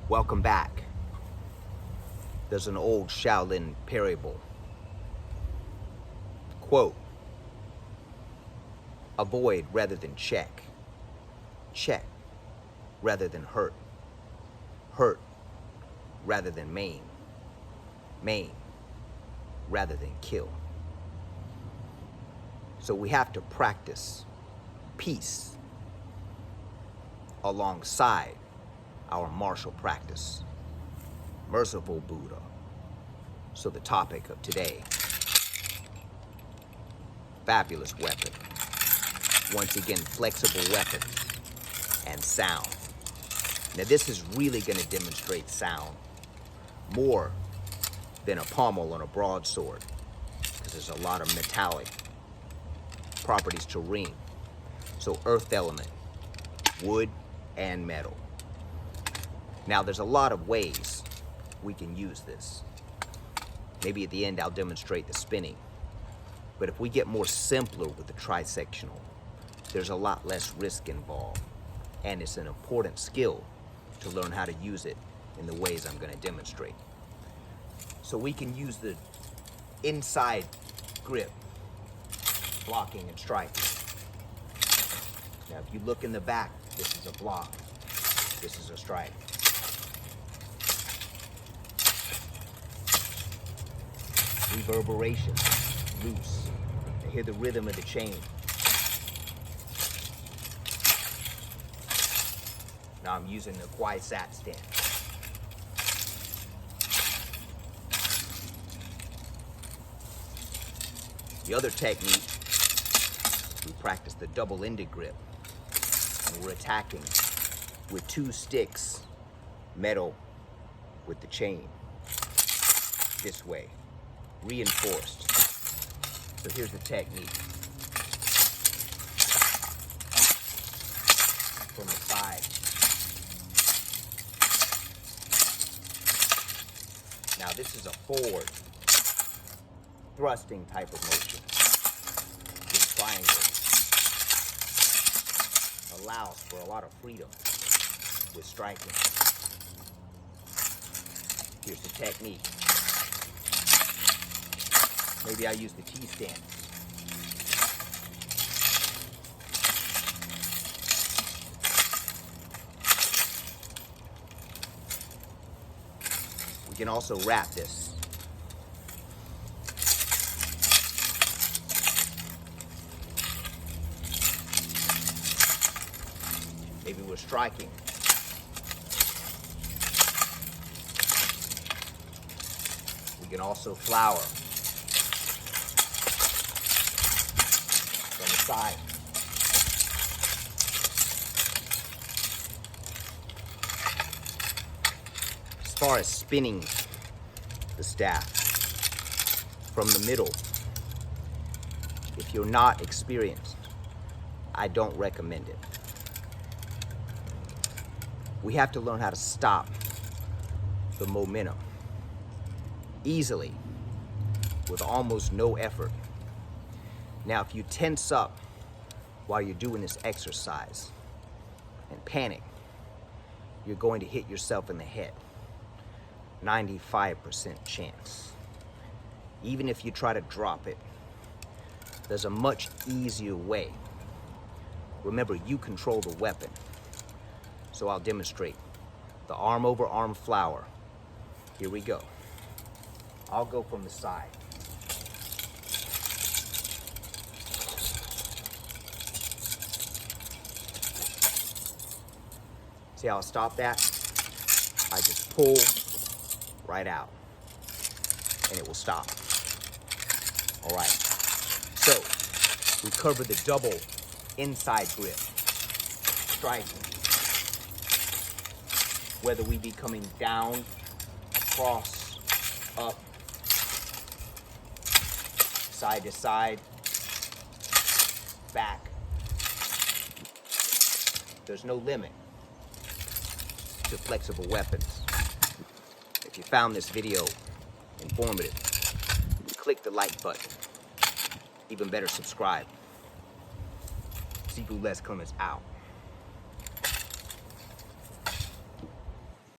Welcome back. There's an old Shaolin parable. Quote, avoid rather than check. Check rather than hurt. Hurt rather than maim. Maim rather than kill. So we have to practice peace alongside our martial practice. Merciful Buddha. So the topic of today, fabulous weapon. Once again, flexible weapon and sound. Now this is really going to demonstrate sound more than a pommel on a broadsword, because there's a lot of metallic properties to ring. So earth element, wood and metal. Now there's a lot of ways we can use this. Maybe at the end I'll demonstrate the spinning. But if we get more simpler with the trisectional, there's a lot less risk involved. And it's an important skill to learn how to use it in the ways I'm going to demonstrate. So we can use the inside grip, blocking and striking. Now if you look in the back, this is a block, this is a strike. Reverberation, loose. I hear the rhythm of the chain. Now I'm using the Kwai Sat stand. The other technique, we practice the double-ended grip. And we're attacking with two sticks, metal with the chain. This way, reinforced. So here's the technique. From the side. Now this is a forward thrusting type of motion. This triangle allows for a lot of freedom with striking. Here's the technique. Maybe I use the T-stand. We can also wrap this. Maybe we're striking. We can also flower from the side. As far as spinning the staff from the middle, if you're not experienced, I don't recommend it. We have to learn how to stop the momentum easily with almost no effort. Now, if you tense up while you're doing this exercise and panic, you're going to hit yourself in the head. 95% chance. Even if you try to drop it, there's a much easier way. Remember, you control the weapon. So I'll demonstrate the arm over arm flower. Here we go. I'll go from the side. See how I'll stop that? I just pull right out and it will stop. All right. So we cover the double inside grip, striking. Whether we be coming down, across, up, side to side, back. There's no limit to flexible weapons. If you found this video informative, click the like button. Even better, subscribe. Sifu Les Clements out.